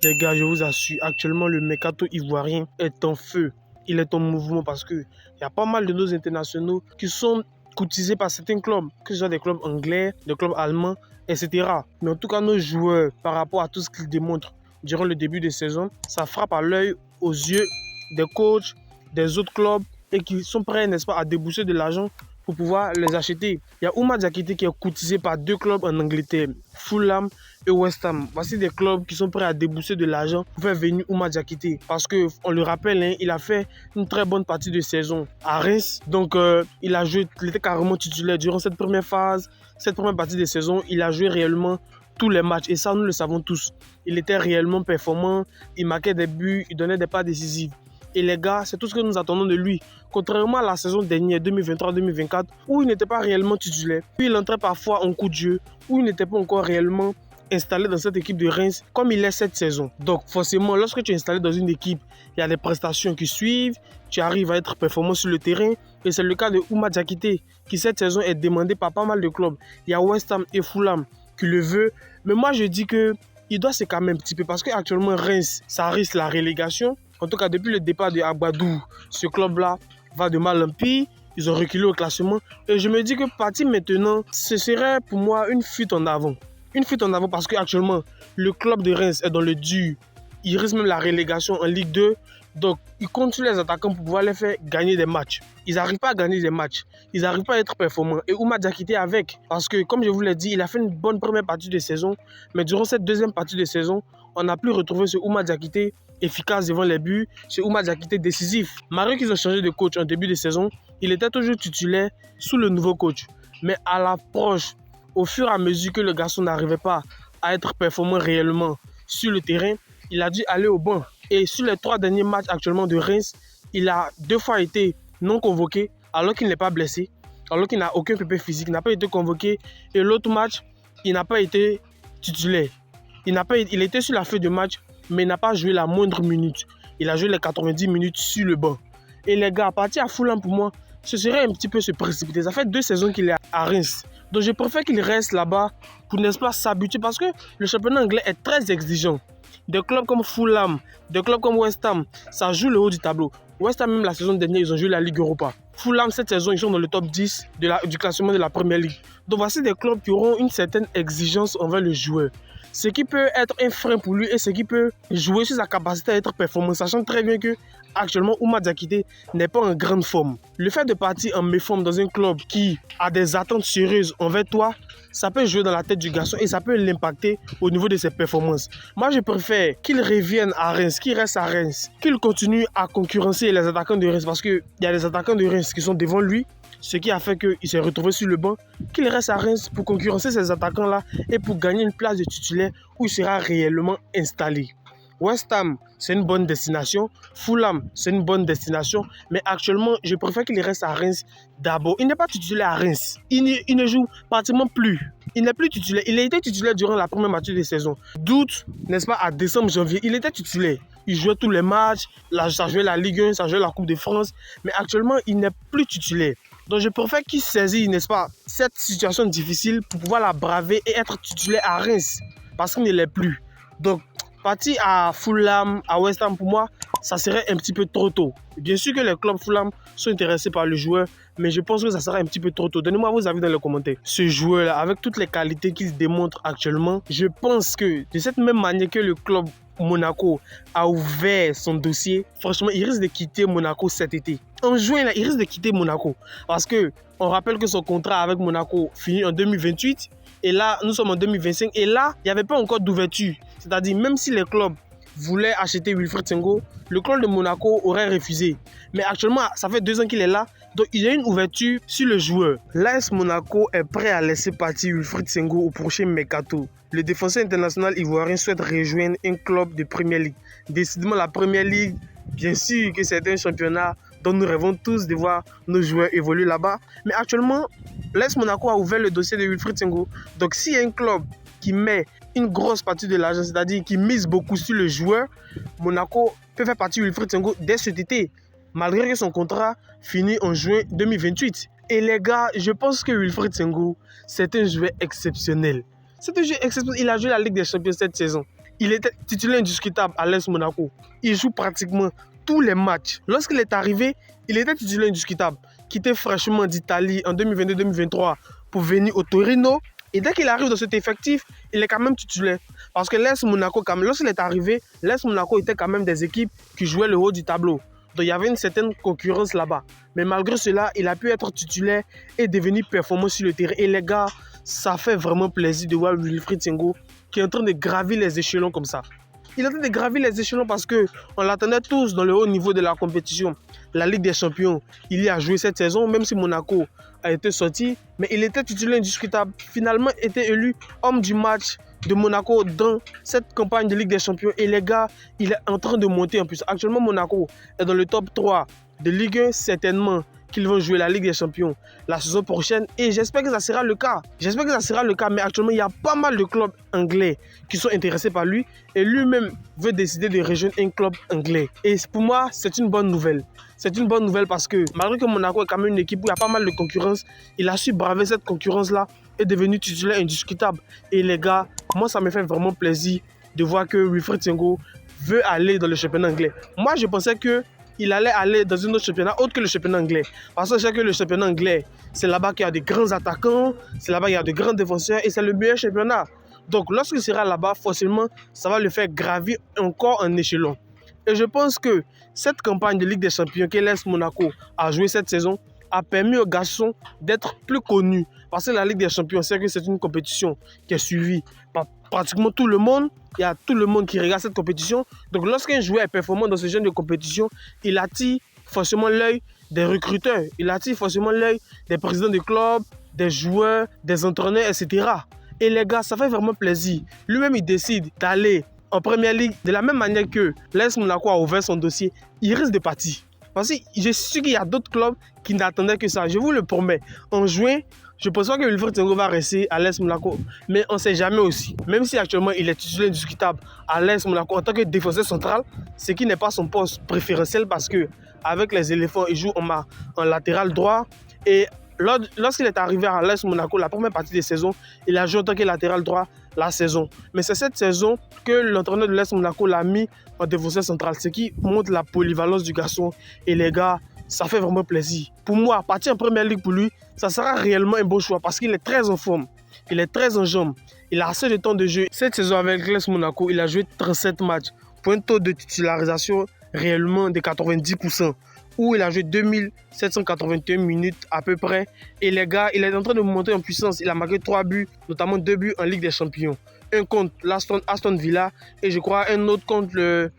Les gars, je vous assure, actuellement, le mercato ivoirien est en feu. Il est en mouvement parce qu'il y a pas mal de nos internationaux qui sont courtisés par certains clubs, que ce soit des clubs anglais, des clubs allemands, etc. Mais en tout cas, nos joueurs, par rapport à tout ce qu'ils démontrent durant le début de saison, ça frappe à l'œil, aux yeux des coachs, des autres clubs et qui sont prêts, n'est-ce pas, à débourser de l'argent pour pouvoir les acheter. Il y a Ouma Diakité qui est courtisé par 2 clubs en Angleterre, Fulham et West Ham. Voici des clubs qui sont prêts à débourser de l'argent pour faire venir Ouma Diakité. Parce qu'on le rappelle, hein, il a fait une très bonne partie de saison à Reims. Donc il était carrément titulaire durant cette première phase, cette première partie de saison. Il a joué réellement tous les matchs et ça nous le savons tous. Il était réellement performant, il marquait des buts, il donnait des passes décisives. Et les gars, c'est tout ce que nous attendons de lui. Contrairement à la saison dernière, 2023-2024, où il n'était pas réellement titulaire, où il entrait parfois en coup de jeu, où il n'était pas encore réellement installé dans cette équipe de Reims, comme il est cette saison. Donc forcément, lorsque tu es installé dans une équipe, il y a des prestations qui suivent, tu arrives à être performant sur le terrain. Et c'est le cas de Ouma Diakité, qui cette saison est demandé par pas mal de clubs. Il y a West Ham et Fulham qui le veut. Mais moi, je dis qu'il doit se calmer un petit peu parce qu'actuellement, Reims, ça risque la relégation. En tout cas, depuis le départ de Agbadou, ce club-là va de mal en pire. Ils ont reculé au classement. Et je me dis que partir maintenant, ce serait pour moi une fuite en avant. Une fuite en avant parce qu'actuellement, le club de Reims est dans le dur. Il risque même la relégation en Ligue 2. Donc, ils comptent sur les attaquants pour pouvoir les faire gagner des matchs. Ils n'arrivent pas à gagner des matchs. Ils n'arrivent pas à être performants. Et Ouma Diakité avec. Parce que, comme je vous l'ai dit, il a fait une bonne première partie de saison. Mais durant cette deuxième partie de saison, on n'a plus retrouvé ce Ouma Diakité efficace devant les buts. Ce Ouma Diakité décisif. Malgré qu'ils ont changé de coach en début de saison, il était toujours titulaire sous le nouveau coach. Mais à l'approche, au fur et à mesure que le garçon n'arrivait pas à être performant réellement sur le terrain, il a dû aller au banc. Et sur les 3 derniers matchs actuellement de Reims, il a 2 fois été non convoqué alors qu'il n'est pas blessé, alors qu'il n'a aucun pépé physique, il n'a pas été convoqué. Et l'autre match, il n'a pas été titulaire. Il était sur la feuille de match, mais il n'a pas joué la moindre minute. Il a joué les 90 minutes sur le banc. Et les gars, partir à Fulham pour moi, ce serait un petit peu se précipiter. Ça fait 2 saisons qu'il est à Reims. Donc je préfère qu'il reste là-bas pour, n'est-ce pas, s'habituer parce que le championnat anglais est très exigeant. Des clubs comme Fulham, des clubs comme West Ham, ça joue le haut du tableau. West Ham, même la saison dernière, ils ont joué la Ligue Europa. Fulham, cette saison, ils sont dans le top 10 du classement de la Premier League. Donc voici des clubs qui auront une certaine exigence envers le joueur. Ce qui peut être un frein pour lui et ce qui peut jouer sur sa capacité à être performant, sachant très bien que actuellement Ouma Diakité n'est pas en grande forme. Le fait de partir en méforme dans un club qui a des attentes sérieuses envers toi, ça peut jouer dans la tête du garçon et ça peut l'impacter au niveau de ses performances. Moi, je préfère qu'il revienne à Reims, qu'il reste à Reims, qu'il continue à concurrencer les attaquants de Reims parce qu'il y a des attaquants de Reims qui sont devant lui, ce qui a fait qu'il s'est retrouvé sur le banc, qu'il reste à Reims pour concurrencer ces attaquants-là et pour gagner une place de titulaire où il sera réellement installé. West Ham, c'est une bonne destination. Fulham, c'est une bonne destination. Mais actuellement, je préfère qu'il reste à Reims d'abord. Il n'est pas titulaire à Reims. Il ne joue pratiquement plus. Il n'est plus titulaire. Il a été titulaire durant la première moitié de saison. D'août, n'est-ce pas, à décembre, janvier, il était titulaire. Il jouait tous les matchs. Ça jouait la Ligue 1, ça jouait la Coupe de France. Mais actuellement, il n'est plus titulaire. Donc je préfère qu'il saisisse, n'est-ce pas, cette situation difficile pour pouvoir la braver et être titulaire à Reims. Parce qu'il ne l'est plus. Donc, partir à Fulham, à West Ham, pour moi, ça serait un petit peu trop tôt. Bien sûr que les clubs Fulham sont intéressés par le joueur, mais je pense que ça sera un petit peu trop tôt. Donnez-moi vos avis dans les commentaires. Ce joueur-là, avec toutes les qualités qu'il démontre actuellement, je pense que de cette même manière que le club Monaco a ouvert son dossier, franchement, il risque de quitter Monaco cet été. En juin, là, il risque de quitter Monaco. Parce que on rappelle que son contrat avec Monaco finit en 2028. Et là, nous sommes en 2025. Et là, il n'y avait pas encore d'ouverture. C'est-à-dire, même si les clubs voulaient acheter Wilfried Senghor, le club de Monaco aurait refusé. Mais actuellement, ça fait 2 ans qu'il est là. Donc, il y a une ouverture sur le joueur. L'AS Monaco est prêt à laisser partir Wilfried Senghor au prochain mercato. Le défenseur international ivoirien souhaite rejoindre un club de Premier League. Décidément, la Premier League, bien sûr que c'est un championnat dont nous rêvons tous de voir nos joueurs évoluer là-bas. Mais actuellement, l'AS Monaco a ouvert le dossier de Wilfried Senghor. Donc, s'il y a un club qui met une grosse partie de l'argent, c'est-à-dire qui mise beaucoup sur le joueur, Monaco peut faire partie de Wilfried Senghor dès cet été, malgré que son contrat finit en juin 2028. Et les gars, je pense que Wilfried Senghor, c'est un joueur exceptionnel. C'est un joueur exceptionnel. Il a joué la Ligue des Champions cette saison. il était titulaire indiscutable à l'AS Monaco. Il joue pratiquement tous les matchs. Lorsqu'il est arrivé, il était titulaire indiscutable. Quitté fraîchement d'Italie en 2022-2023 pour venir au Torino. Et dès qu'il arrive dans cet effectif, il est quand même titulaire. Parce que l'AS Monaco, lorsqu'il est arrivé, l'AS Monaco était quand même des équipes qui jouaient le haut du tableau. Donc il y avait une certaine concurrence là-bas. Mais malgré cela, il a pu être titulaire et devenir performant sur le terrain. Et les gars, ça fait vraiment plaisir de voir Wilfried Senghor qui est en train de gravir les échelons comme ça. Il est en train de gravir les échelons parce qu'on l'attendait tous dans le haut niveau de la compétition. La Ligue des Champions, il y a joué cette saison, même si Monaco a été sorti. Mais il était titulaire indiscutable. Finalement, était élu homme du match de Monaco dans cette campagne de Ligue des Champions. Et les gars, il est en train de monter en plus. Actuellement, Monaco est dans le top 3 de Ligue 1, certainement qu'ils vont jouer la Ligue des Champions la saison prochaine. Et j'espère que ça sera le cas. Mais actuellement, il y a pas mal de clubs anglais qui sont intéressés par lui. Et lui-même veut décider de rejoindre un club anglais. Et pour moi, c'est une bonne nouvelle. C'est une bonne nouvelle parce que malgré que Monaco est quand même une équipe où il y a pas mal de concurrence, il a su braver cette concurrence-là et est devenu titulaire indiscutable. Et les gars, moi, ça me fait vraiment plaisir de voir que Wilfried Senghor veut aller dans le championnat anglais. Moi, je pensais qu'il allait aller dans un autre championnat autre que le championnat anglais. Parce que je sais que le championnat anglais, c'est là-bas qu'il y a de grands attaquants, c'est là-bas qu'il y a de grands défenseurs et c'est le meilleur championnat. Donc, lorsqu'il sera là-bas, forcément, ça va le faire gravir encore un échelon. Et je pense que cette campagne de Ligue des Champions que l'AS Monaco a joué cette saison a permis aux garçons d'être plus connus. Parce que la Ligue des Champions, c'est que c'est une compétition qui est suivie par pratiquement tout le monde. Il y a tout le monde qui regarde cette compétition. Donc lorsqu'un joueur est performant dans ce genre de compétition, il attire forcément l'œil des recruteurs. Il attire forcément l'œil des présidents de clubs, des joueurs, des entraîneurs, etc. Et les gars, ça fait vraiment plaisir. Lui-même, il décide d'aller en Première Ligue de la même manière que l'AS Monaco a ouvert son dossier. Il risque de partir. Parce que je suis sûr qu'il y a d'autres clubs qui n'attendaient que ça. Je vous le promets. En juin, je pense pas que Wilfried Senghor va rester à l'AS Monaco. Mais on ne sait jamais aussi. Même si actuellement il est titulaire indiscutable à l'AS Monaco en tant que défenseur central, ce qui n'est pas son poste préférentiel parce qu'avec les éléphants, il joue en latéral droit. Et lorsqu'il est arrivé à l'AS Monaco, la première partie de saison, il a joué en tant que latéral droit la saison. Mais c'est cette saison que l'entraîneur de l'AS Monaco l'a mis en défenseur central, ce qui montre la polyvalence du garçon. Et les gars, ça fait vraiment plaisir. Pour moi, partir en première ligue pour lui, ça sera réellement un bon choix parce qu'il est très en forme. Il est très en jambes. Il a assez de temps de jeu. Cette saison avec l'AS Monaco, il a joué 37 matchs pour un taux de titularisation réellement de 90%. Où il a joué 2781 minutes à peu près. Et les gars, il est en train de monter en puissance. Il a marqué 3 buts, notamment 2 buts en Ligue des Champions. Un contre Aston Villa et je crois un autre contre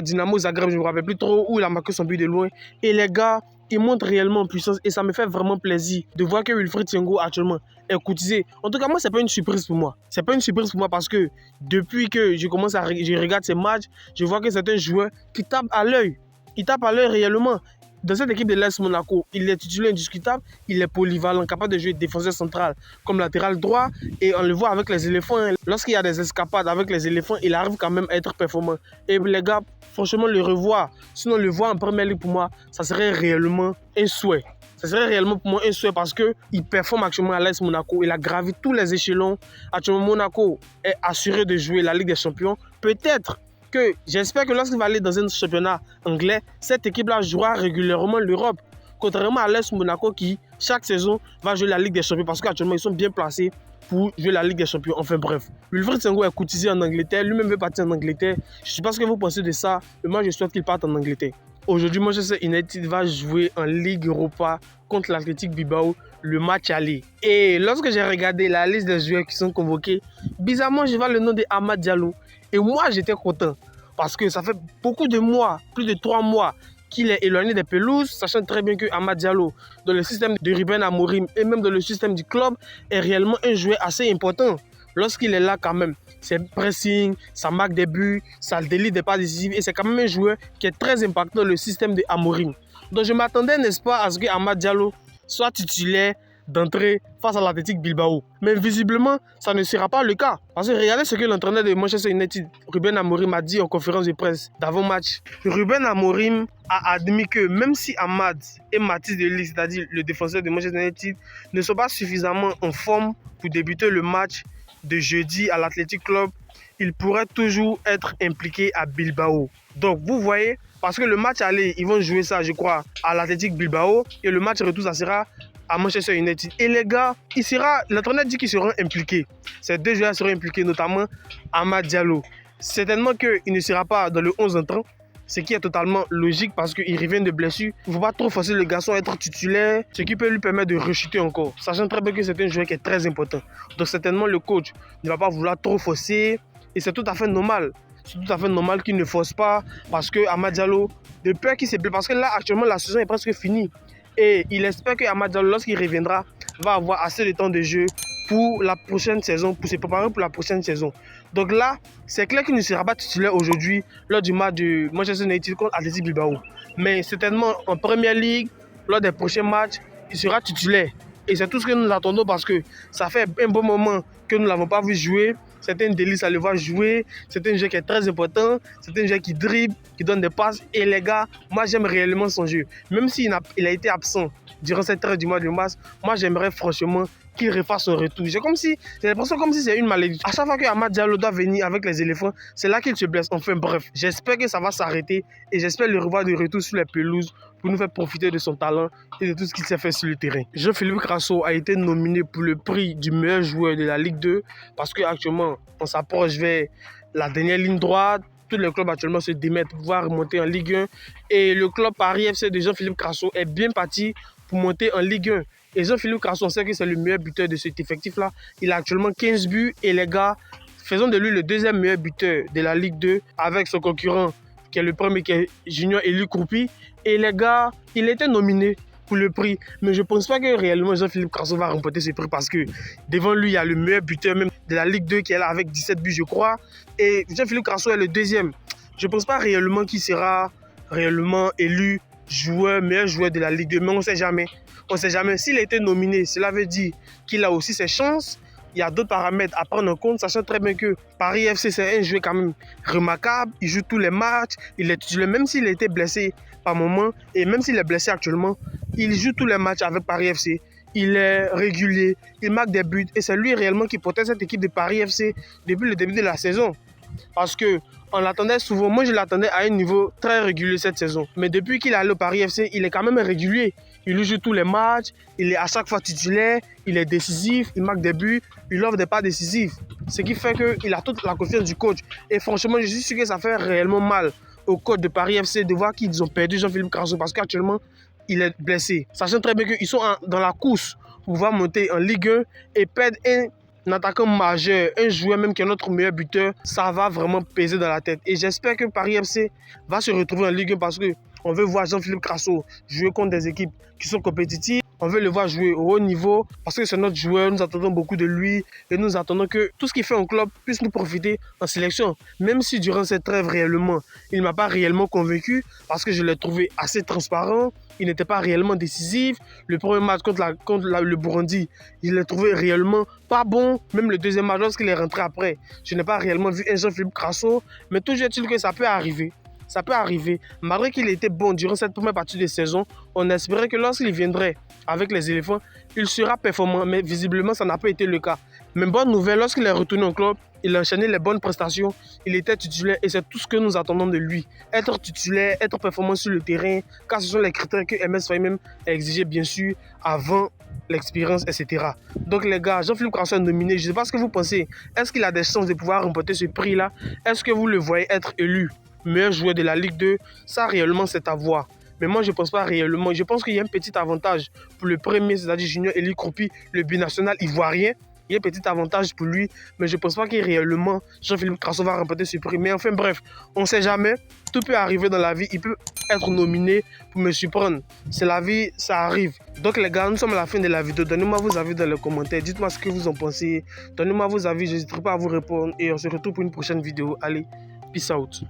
Dynamo Zagreb, je ne me rappelle plus trop, où il a marqué son but de loin. Et les gars, il monte réellement en puissance et ça me fait vraiment plaisir de voir que Wilfried Senghor actuellement est courtisé. En tout cas, moi, ce n'est pas une surprise pour moi. Ce n'est pas une surprise pour moi parce que depuis que je regarde ces matchs, je vois que c'est un joueur qui tape à l'œil. Il tape à l'œil réellement. Dans cette équipe de l'AS Monaco, il est titulaire indiscutable, il est polyvalent, capable de jouer défenseur central comme latéral droit. Et on le voit avec les éléphants. Lorsqu'il y a des escapades avec les éléphants, il arrive quand même à être performant. Et les gars, franchement, le revoir, sinon le voir en première ligue pour moi, ça serait réellement un souhait. Ça serait réellement pour moi un souhait parce qu'il performe actuellement à l'AS Monaco. Il a gravi tous les échelons. Actuellement, Monaco est assuré de jouer la Ligue des Champions. Peut-être que j'espère que lorsqu'il va aller dans un championnat anglais, cette équipe-là jouera régulièrement l'Europe. Contrairement à l'AS Monaco qui, chaque saison, va jouer la Ligue des Champions parce qu'actuellement, ils sont bien placés pour jouer la Ligue des Champions. Enfin bref, Wilfried Senghor est courtisé en Angleterre. Lui-même veut partir en Angleterre. Je ne sais pas ce que vous pensez de ça, mais moi, je souhaite qu'il parte en Angleterre. Aujourd'hui, Manchester United va jouer en Ligue Europa contre l'Athletic Bilbao, le match aller. Et lorsque j'ai regardé la liste des joueurs qui sont convoqués, bizarrement, je vois le nom de Amad Diallo. Et moi, j'étais content parce que ça fait beaucoup de mois, plus de 3 mois, qu'il est éloigné des pelouses, sachant très bien que Amad Diallo, dans le système de Ruben Amorim et même dans le système du club, est réellement un joueur assez important. Lorsqu'il est là quand même, c'est pressing, ça marque des buts, ça délivre des passes décisives et c'est quand même un joueur qui est très impactant dans le système de Amorim. Donc je m'attendais, n'est-ce pas, à ce que Amad Diallo soit titulaire d'entrée face à l'Athletic Bilbao. Mais visiblement, ça ne sera pas le cas. Parce que regardez ce que l'entraîneur de Manchester United, Ruben Amorim, a dit en conférence de presse d'avant-match. Ruben Amorim a admis que même si Amad et Mathis de Ligt, c'est-à-dire le défenseur de Manchester United, ne sont pas suffisamment en forme pour débuter le match de jeudi à l'Athletic Club, il pourrait toujours être impliqué à Bilbao. Donc, vous voyez, parce que le match aller, ils vont jouer ça, je crois, à l'Athletic Bilbao. Et le match retour, ça sera à Manchester United. Et les gars, l'entraîneur dit qu'ils seront impliqués. Ces deux joueurs seront impliqués, notamment Amad Diallo. Certainement qu'il ne sera pas dans le 11 entrant, ce qui est totalement logique parce qu'il revient de blessure. Il ne faut pas trop forcer le garçon à être titulaire, ce qui peut lui permettre de rechuter encore, sachant très bien que c'est un joueur qui est très important. Donc certainement le coach ne va pas vouloir trop forcer et c'est tout à fait normal. C'est tout à fait normal qu'il ne force pas parce que Amad Diallo, de peur qu'il se blesse, parce que là actuellement la saison est presque finie. Et il espère que Amad Diallo, lorsqu'il reviendra, va avoir assez de temps de jeu pour la prochaine saison, pour se préparer pour la prochaine saison. Donc là, c'est clair qu'il ne sera pas titulaire aujourd'hui lors du match de Manchester United contre Athletic Bilbao. Mais certainement en Première Ligue, lors des prochains matchs, il sera titulaire. Et c'est tout ce que nous attendons parce que ça fait un bon moment que nous ne l'avons pas vu jouer. C'est un délice à le voir jouer. C'est un jeu qui est très important. C'est un jeu qui dribble, qui donne des passes. Et les gars, moi j'aime réellement son jeu. Même s'il a été absent durant cette trêve du mois de mars, moi j'aimerais franchement qu'il refasse son retour. J'ai l'impression comme si c'est une maladie. À chaque fois que Amad Diallo doit venir avec les éléphants, c'est là qu'il se blesse. Enfin bref, j'espère que ça va s'arrêter et j'espère le revoir de retour sur les pelouses pour nous faire profiter de son talent et de tout ce qu'il s'est fait sur le terrain. Jean-Philippe Crasso a été nominé pour le prix du meilleur joueur de la Ligue 2 parce qu'actuellement, on s'approche vers la dernière ligne droite. Tous les clubs actuellement se démettent pour pouvoir remonter en Ligue 1 et le club Paris FC de Jean-Philippe Crasso est bien parti pour monter en Ligue 1. Et Jean-Philippe Crasso, on sait que c'est le meilleur buteur de cet effectif-là. Il a actuellement 15 buts et les gars, faisons de lui le deuxième meilleur buteur de la Ligue 2 avec son concurrent qui est le premier, qui est Junior Eli Kroupi. Et les gars, il était nominé pour le prix. Mais je ne pense pas que réellement Jean-Philippe Crasso va remporter ce prix parce que devant lui, il y a le meilleur buteur même de la Ligue 2 qui est là avec 17 buts, je crois. Et Jean-Philippe Crasso est le deuxième. Je ne pense pas réellement qu'il sera réellement élu meilleur joueur de la Ligue 2, mais on ne sait jamais. On ne sait jamais. S'il a été nominé, cela veut dire qu'il a aussi ses chances. Il y a d'autres paramètres à prendre en compte, sachant très bien que Paris FC, c'est un joueur quand même remarquable. Il joue tous les matchs. Il est titulaire, même s'il a été blessé par moment. Et même s'il est blessé actuellement, il joue tous les matchs avec Paris FC. Il est régulier, il marque des buts. Et c'est lui réellement qui protège cette équipe de Paris FC depuis le début de la saison. Parce que on l'attendait souvent, moi je l'attendais à un niveau très régulier cette saison. Mais depuis qu'il est allé au Paris FC, il est quand même régulier. Il joue tous les matchs, il est à chaque fois titulaire, il est décisif, il marque des buts, il offre des pas décisifs. Ce qui fait qu'il a toute la confiance du coach. Et franchement, je suis sûr que ça fait réellement mal au coach de Paris FC de voir qu'ils ont perdu Jean-Philippe Crasso parce qu'actuellement, il est blessé. Sachant très bien qu'ils sont dans la course pour pouvoir monter en Ligue 1 et perdre un attaquant majeur, un joueur même qui est notre meilleur buteur, ça va vraiment peser dans la tête. Et j'espère que Paris FC va se retrouver en Ligue 1 parce qu'on veut voir Jean-Philippe Crasso jouer contre des équipes qui sont compétitives. On veut le voir jouer au haut niveau parce que c'est notre joueur, nous attendons beaucoup de lui et nous attendons que tout ce qu'il fait en club puisse nous profiter en sélection. Même si durant cette trêve réellement, il ne m'a pas réellement convaincu parce que je l'ai trouvé assez transparent. Il n'était pas réellement décisif. Le premier match contre le Burundi, il l'a trouvé réellement pas bon. Même le deuxième match, lorsqu'il est rentré après, je n'ai pas réellement vu un Jean-Philippe Crasso. Mais toujours est-il que ça peut arriver. Ça peut arriver. Malgré qu'il était bon durant cette première partie de saison, on espérait que lorsqu'il viendrait avec les éléphants, il sera performant. Mais visiblement, ça n'a pas été le cas. Mais bonne nouvelle, lorsqu'il est retourné au club, il a enchaîné les bonnes prestations. Il était titulaire et c'est tout ce que nous attendons de lui. Être titulaire, être performant sur le terrain, car ce sont les critères que MS Faye même a exigé bien sûr avant l'expérience, etc. Donc les gars, Jean-Philippe Crasso est nominé. Je ne sais pas ce que vous pensez. Est-ce qu'il a des chances de pouvoir remporter ce prix-là? Est-ce que vous le voyez être élu meilleur joueur de la Ligue 2? Ça réellement c'est à voir. Mais moi je ne pense pas réellement. Je pense qu'il y a un petit avantage pour le premier, c'est-à-dire Junior Eli Kroupi, le binational ivoirien. Il y a un petit avantage pour lui, mais je ne pense pas que réellement Jean-Philippe Crasso va remporter ce prix. Mais enfin bref, on ne sait jamais. Tout peut arriver dans la vie. Il peut être nominé pour me surprendre. C'est la vie, ça arrive. Donc les gars, nous sommes à la fin de la vidéo. Donnez-moi vos avis dans les commentaires. Dites-moi ce que vous en pensez. Donnez-moi vos avis, je n'hésiterai pas à vous répondre. Et on se retrouve pour une prochaine vidéo. Allez, peace out.